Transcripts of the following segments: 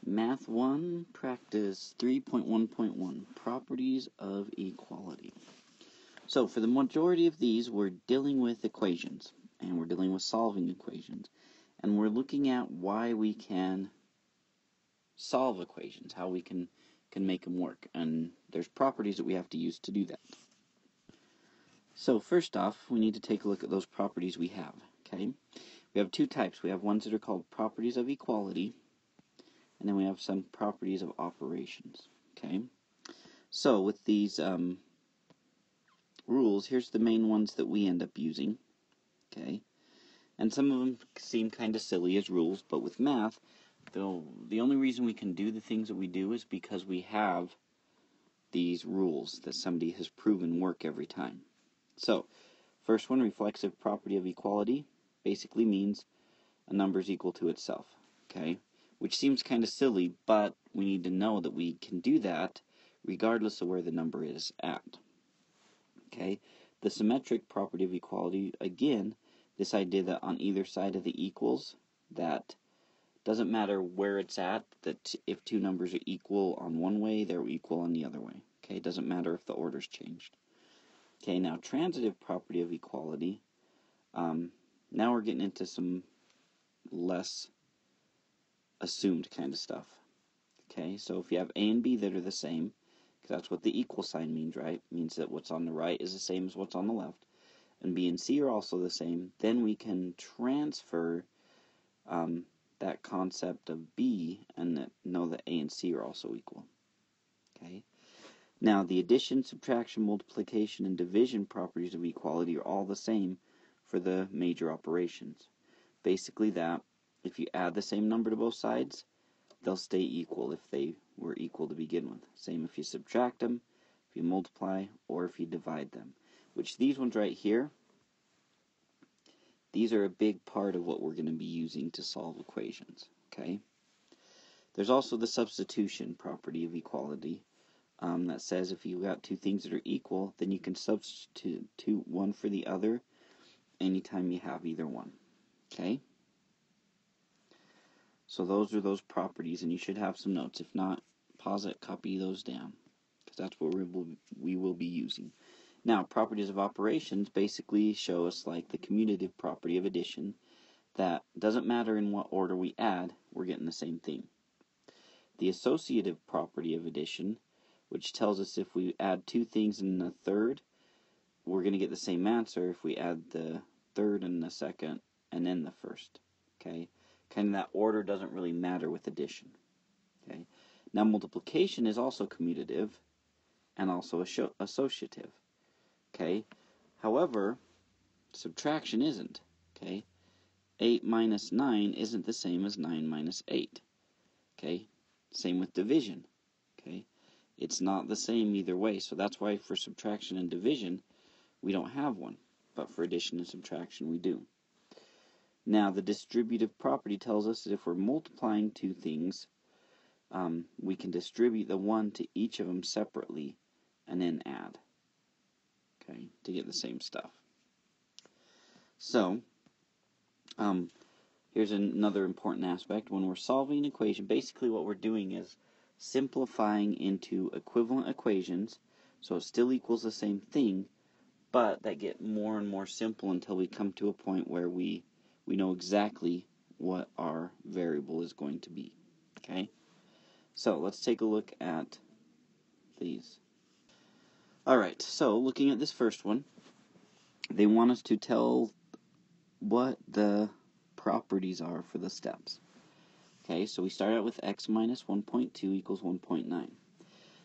Math 1, Practice 3.1.1, Properties of Equality. So for the majority of these, we're dealing with equations, and we're dealing with solving equations, and we're looking at why we can solve equations, how we can make them work, and there's properties that we have to use to do that. So first off, we need to take a look at those properties we have, okay? We have two types. We have ones that are called properties of equality, and then we have some properties of operations, okay? So with these rules, here's the main ones that we end up using, okay? And some of them seem kind of silly as rules, but with math, the only reason we can do the things that we do is because we have these rules that somebody has proven work every time. So, first one, reflexive property of equality, basically means a number is equal to itself, okay? Which seems kind of silly, but we need to know that we can do that regardless of where the number is at. Okay, the symmetric property of equality, again, this idea that on either side of the equals, that doesn't matter where it's at, that if two numbers are equal on one way, they're equal on the other way. Okay, it doesn't matter if the order's changed. Okay, now transitive property of equality, now we're getting into some less assumed kind of stuff. Okay, so if you have A and B that are the same, because that's what the equal sign means, right? It means that what's on the right is the same as what's on the left, and B and C are also the same, then we can transfer that concept of B and know that A and C are also equal. Okay. Now the addition, subtraction, multiplication, and division properties of equality are all the same for the major operations. Basically that if you add the same number to both sides, they'll stay equal if they were equal to begin with. Same if you subtract them, if you multiply, or if you divide them. Which these ones right here, these are a big part of what we're going to be using to solve equations. Okay. There's also the substitution property of equality that says if you've got two things that are equal, then you can substitute one for the other anytime you have either one. Okay. So those are those properties, and you should have some notes. If not, pause it, copy those down, because that's what we will be using. Now, properties of operations basically show us like the commutative property of addition, that doesn't matter in what order we add, we're getting the same thing. The associative property of addition, which tells us if we add two things in the third, we're going to get the same answer if we add the third and the second and then the first. Okay, kind of that order doesn't really matter with addition. Okay, now multiplication is also commutative and also associative. Okay, however, subtraction isn't. Okay, 8 minus 9 isn't the same as 9 minus 8. Okay, same with division. Okay, it's not the same either way, so that's why for subtraction and division we don't have one, but for addition and subtraction we do. Now the distributive property tells us that if we're multiplying two things, we can distribute the one to each of them separately and then add, okay, to get the same stuff. So here's another important aspect. When we're solving an equation, basically what we're doing is simplifying into equivalent equations, so it still equals the same thing, but that get more and more simple until we come to a point where we know exactly what our variable is going to be. Okay? So let's take a look at these. Alright, so looking at this first one, they want us to tell what the properties are for the steps. Okay, so we start out with x minus 1.2 equals 1.9.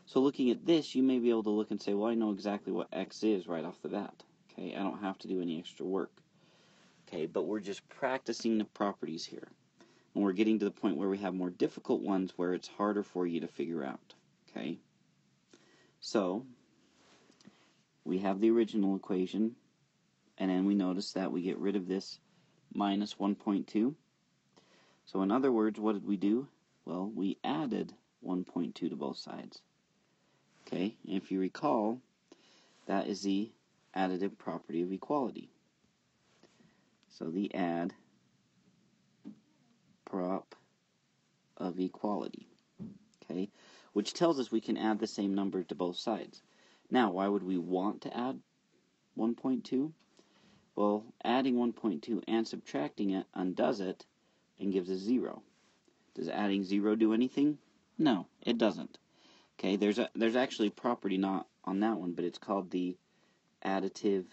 So looking at this, you may be able to look and say, well, I know exactly what x is right off the bat. Okay, I don't have to do any extra work. Okay, but we're just practicing the properties here. And we're getting to the point where we have more difficult ones where it's harder for you to figure out. Okay, so we have the original equation, and then we notice that we get rid of this minus 1.2. So in other words, what did we do? Well, we added 1.2 to both sides. Okay, and if you recall, that is the additive property of equality. So the add prop of equality, okay, which tells us we can add the same number to both sides. Now, why would we want to add 1.2? Well, adding 1.2 and subtracting it undoes it and gives us 0. Does adding 0 do anything? No, it doesn't. Okay, there's actually a property not on that one, but it's called the additive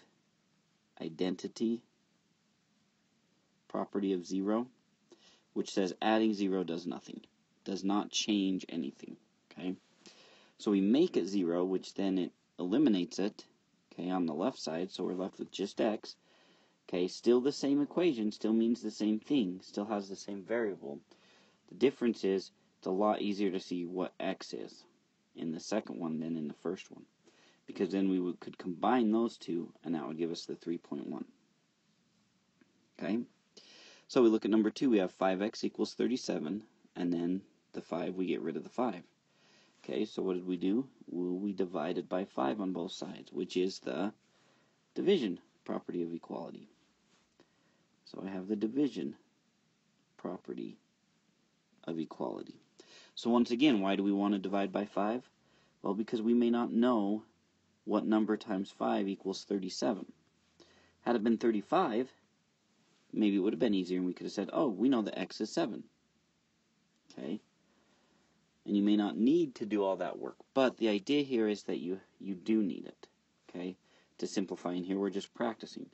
identity property of 0, which says adding 0 does nothing, does not change anything. Okay, so we make it 0, which then it eliminates it, okay, on the left side, so we're left with just x. Okay, still the same equation, still means the same thing, still has the same variable. The difference is it's a lot easier to see what x is in the second one than in the first one, because then we could combine those two, and that would give us the 3.1. Okay, so we look at number 2. We have 5x equals 37, and then the 5, we get rid of the 5. Okay, so what did we do? Well, we divided by 5 on both sides, which is the division property of equality. So I have the division property of equality. So once again, why do we want to divide by 5? Well, because we may not know what number times 5 equals 37. Had it been 35, maybe it would have been easier, and we could have said, oh, we know that x is 7. Okay? And you may not need to do all that work, but the idea here is that you do need it. Okay? To simplify, and here we're just practicing.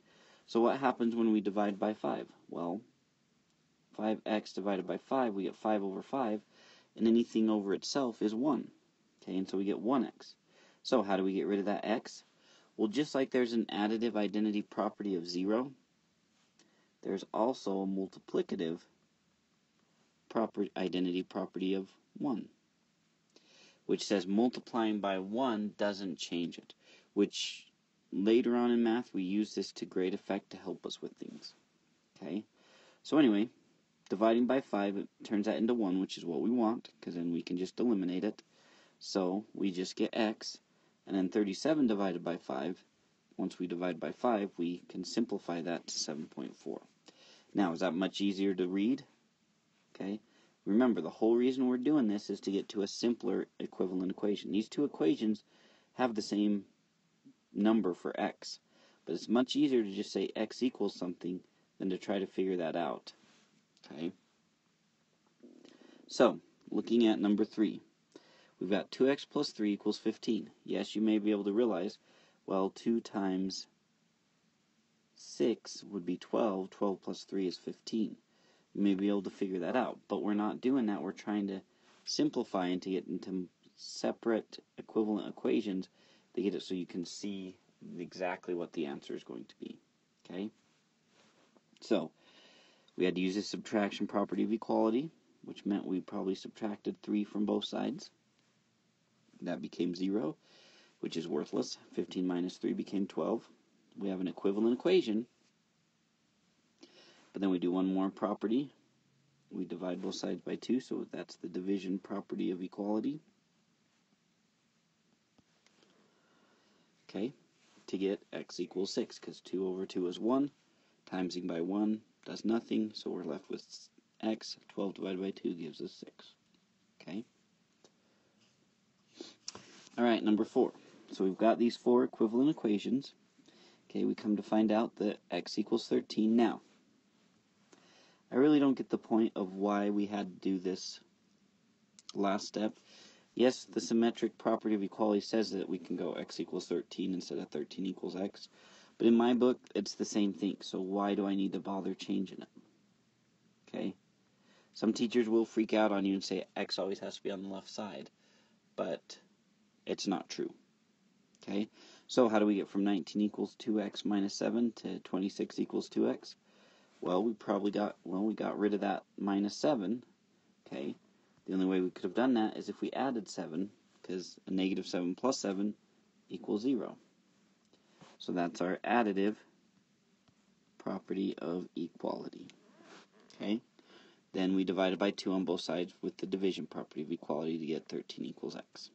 So what happens when we divide by 5? Well, 5x divided by 5, we get 5 over 5, and anything over itself is 1. Okay, and so we get 1x. So how do we get rid of that x? Well, just like there's an additive identity property of 0, there's also a multiplicative identity property of 1, which says multiplying by 1 doesn't change it, which later on in math we use this to great effect to help us with things. Okay, so anyway, dividing by 5, it turns that into 1, which is what we want, because then we can just eliminate it. So we just get x, and then 37 divided by 5, once we divide by 5, we can simplify that to 7.4. Now, is that much easier to read? Okay, remember, the whole reason we're doing this is to get to a simpler equivalent equation. These two equations have the same number for x, but it's much easier to just say x equals something than to try to figure that out. Okay, so looking at number 3, we've got 2x plus 3 equals 15. Yes, you may be able to realize, well, 2 times 6 would be 12. 12 plus 3 is 15. You may be able to figure that out, but we're not doing that. We're trying to simplify and to get into separate equivalent equations to get it so you can see exactly what the answer is going to be. Okay, so we had to use the subtraction property of equality, which meant we probably subtracted 3 from both sides. That became 0, which is worthless. 15 minus 3 became 12. We have an equivalent equation, but then we do one more property. We divide both sides by 2, so that's the division property of equality. Okay, to get x equals 6, because 2 over 2 is 1. Timesing by 1 does nothing, so we're left with x. 12 divided by 2 gives us 6. Okay. Alright, number 4. So we've got these 4 equivalent equations. Okay, we come to find out that x equals 13. Now, I really don't get the point of why we had to do this last step. Yes, the symmetric property of equality says that we can go x equals 13 instead of 13 equals x. But in my book, it's the same thing. So why do I need to bother changing it? Okay. Some teachers will freak out on you and say x always has to be on the left side. But it's not true. Okay. So how do we get from 19 equals 2x minus 7 to 26 equals 2x? Well, we got rid of that minus 7. Okay. The only way we could have done that is if we added 7, because a negative 7 plus 7 equals 0. So that's our additive property of equality. Okay? Then we divide it by 2 on both sides with the division property of equality to get 13 equals x.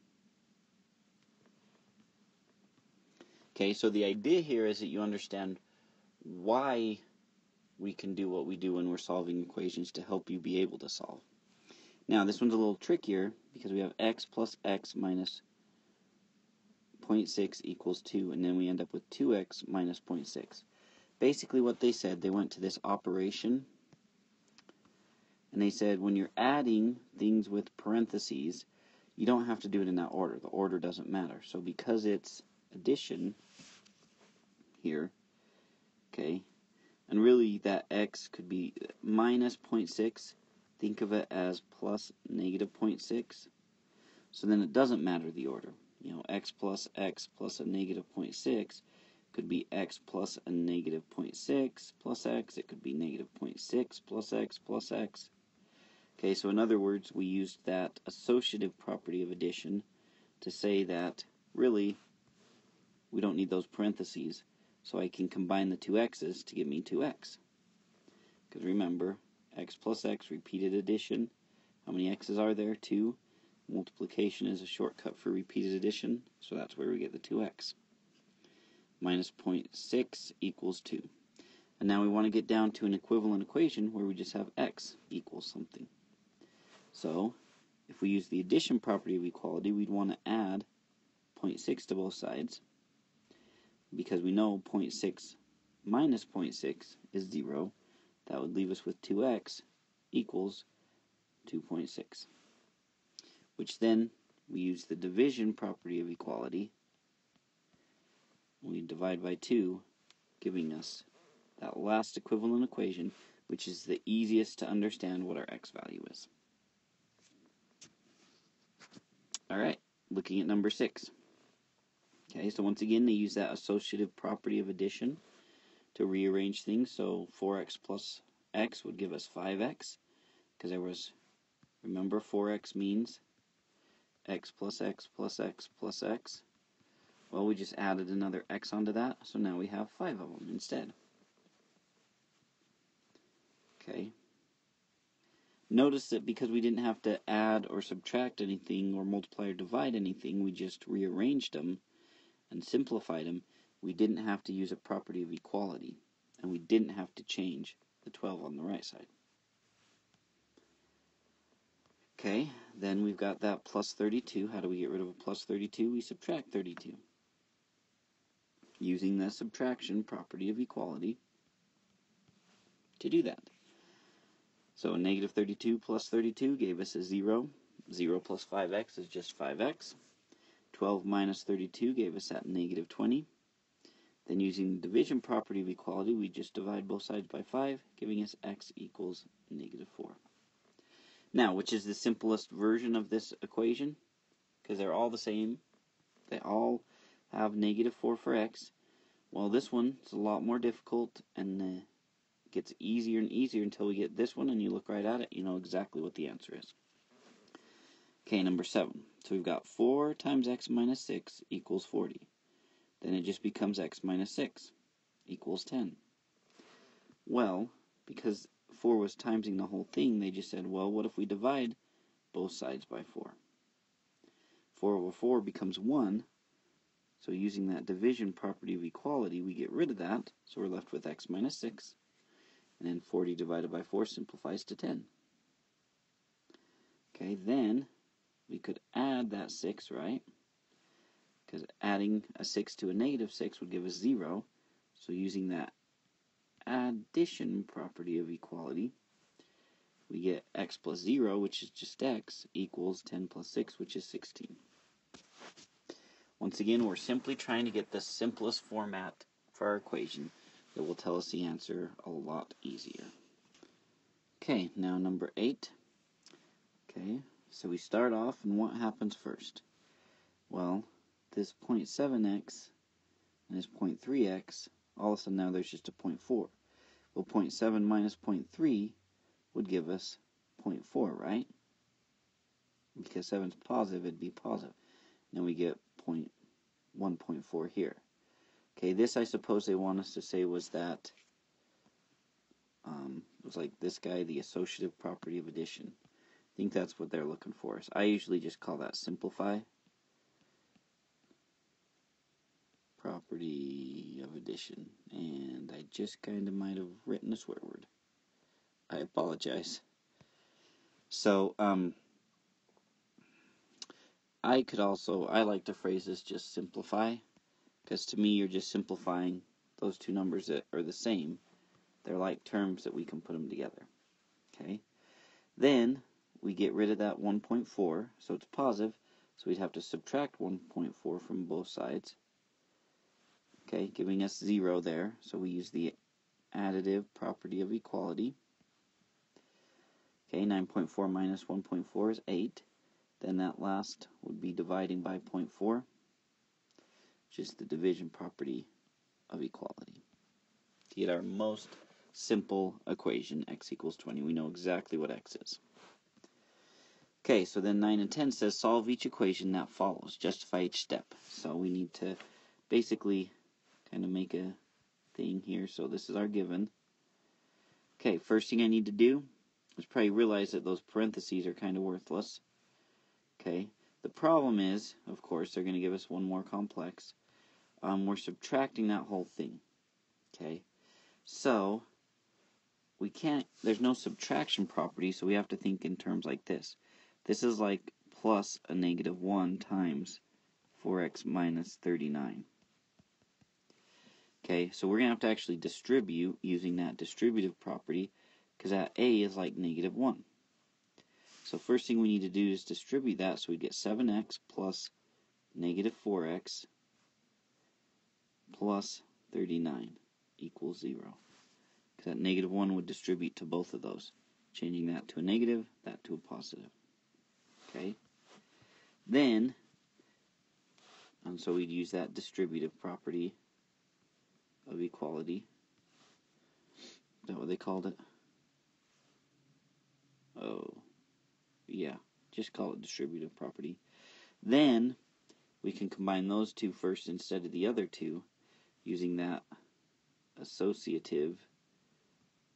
Okay, so the idea here is that you understand why we can do what we do when we're solving equations to help you be able to solve. Now, this one's a little trickier because we have x plus x minus 0.6 equals 2, and then we end up with 2x minus 0.6. Basically what they said, they went to this operation, and they said when you're adding things with parentheses, you don't have to do it in that order. The order doesn't matter. So because it's addition here, okay, and really that x could be minus 0.6, think of it as plus negative 0.6, so then it doesn't matter the order. You know, x plus a negative 0.6 could be x plus a negative 0.6 plus x. It could be negative 0.6 plus x plus x. Okay, so in other words, we used that associative property of addition to say that really we don't need those parentheses, so I can combine the two x's to give me 2x. Because remember, x plus x, repeated addition. How many x's are there? 2. Multiplication is a shortcut for repeated addition, so that's where we get the 2x. Minus 0.6 equals 2. And now we want to get down to an equivalent equation where we just have x equals something. So, if we use the addition property of equality, we'd want to add 0.6 to both sides, because we know 0.6 minus 0.6 is 0. That would leave us with 2x equals 2.6. Which then, we use the division property of equality. We divide by 2, giving us that last equivalent equation, which is the easiest to understand what our x value is. Alright, looking at number 6. Okay, so once again, they use that associative property of addition to rearrange things. So 4x plus x would give us 5x, because there was, remember, 4x means x plus x plus x plus x. Well, we just added another x onto that, so now we have 5 of them instead. Okay. Notice that because we didn't have to add or subtract anything or multiply or divide anything, we just rearranged them and simplified them. We didn't have to use a property of equality, and we didn't have to change the 12 on the right side. Okay, then we've got that plus 32. How do we get rid of a plus 32? We subtract 32. Using the subtraction property of equality to do that. So negative 32 plus 32 gave us a 0. 0 plus 5x is just 5x. 12 minus 32 gave us that negative 20. Then using the division property of equality, we just divide both sides by 5, giving us x equals negative 4. Now, which is the simplest version of this equation? Because they're all the same. They all have negative 4 for x. Well, this one is a lot more difficult, and gets easier and easier until we get this one, and you look right at it, you know exactly what the answer is. Okay, number 7. So we've got 4 times x minus 6 equals 40. Then it just becomes x minus 6 equals 10. Well, because 4 was timesing the whole thing, they just said, well, what if we divide both sides by 4? 4 over 4 becomes 1. So using that division property of equality, we get rid of that. So we're left with x minus 6. And then 40 divided by 4 simplifies to 10. Okay, then we could add that 6, right? Because adding a 6 to a negative 6 would give us 0. So using that addition property of equality, we get x plus 0, which is just x, equals 10 plus 6, which is 16. Once again, we're simply trying to get the simplest format for our equation that will tell us the answer a lot easier. Okay, now number 8. Okay, so we start off, and what happens first? Well, this 0.7x and this 0.3x, all of a sudden now there's just a 0.4. Well, 0.7 minus 0.3 would give us 0.4, right? Because 7 is positive, it'd be positive. Then we get 1.4 here. Okay, this I suppose they want us to say was that, was like this guy, the associative property of addition. I think that's what they're looking for. So I usually just call that simplify. Property of addition. And I just kind of might have written a swear word. I apologize. So, I like to phrase this just simplify, because to me you're just simplifying those two numbers that are the same. They're like terms that we can put them together. Okay? Then we get rid of that 1.4, so it's positive, so we'd have to subtract 1.4 from both sides. Okay, giving us 0 there, so we use the additive property of equality. Okay, 9.4 minus 1.4 is 8. Then that last would be dividing by 0.4, which is the division property of equality. To get our most simple equation, x equals 20, we know exactly what x is. Okay, so then 9 and 10 says solve each equation that follows, justify each step. So we need to basically kind of make a thing here. So this is our given. Okay, first thing I need to do is probably realize that those parentheses are kind of worthless. Okay, the problem is, of course, they're going to give us one more complex. We're subtracting that whole thing. Okay, so we can't, there's no subtraction property, so we have to think in terms like this. This is like plus a negative 1 times 4x minus 39. Okay, so we're going to have to actually distribute using that distributive property, because that a is like negative 1. So first thing we need to do is distribute that, so we get 7x plus negative 4x plus 39 equals 0. Because that negative 1 would distribute to both of those, changing that to a negative, that to a positive. Okay? Then, and so we'd use that distributive property of equality. Is that what they called it? Oh, yeah, just call it distributive property. Then we can combine those two first instead of the other two using that associative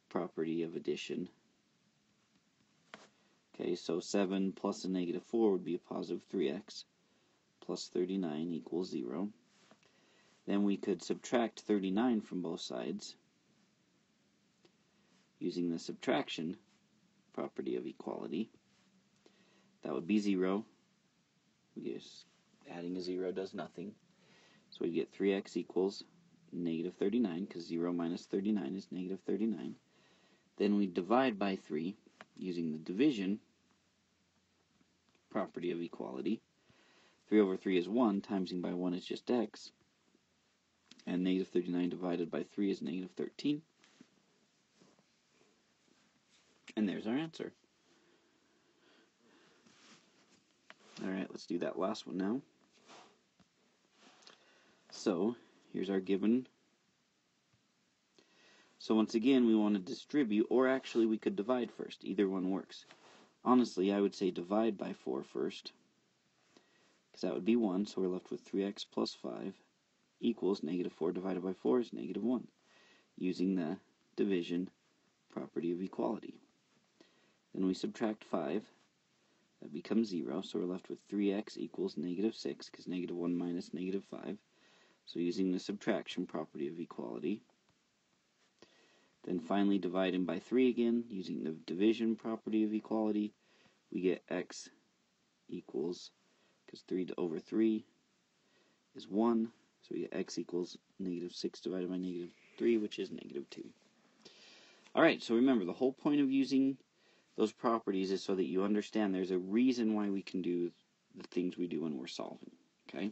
property of addition. Okay, so 7 plus a negative 4 would be a positive 3x plus 39 equals 0. Then we could subtract 39 from both sides using the subtraction property of equality. That would be 0. We just adding a 0 does nothing. So we get 3x equals negative 39, because 0 minus 39 is negative 39. Then we divide by 3 using the division property of equality. 3 over 3 is 1, timesing by 1 is just x. And negative 39 divided by 3 is negative 13. And there's our answer. Alright, let's do that last one now. So, here's our given. So once again, we want to distribute, or actually we could divide first. Either one works. Honestly, I would say divide by 4 first, because that would be 1, so we're left with 3x plus 5 equals negative 4 divided by 4 is negative 1, using the division property of equality. Then we subtract 5. That becomes 0, so we're left with 3x equals negative 6, because negative 1 minus negative 5. So using the subtraction property of equality. Then finally dividing by 3 again, using the division property of equality, we get x equals, because 3 over 3 is 1, so we get x equals negative 6 divided by negative 3, which is negative 2. Alright, so remember, the whole point of using those properties is so that you understand there's a reason why we can do the things we do when we're solving. Okay?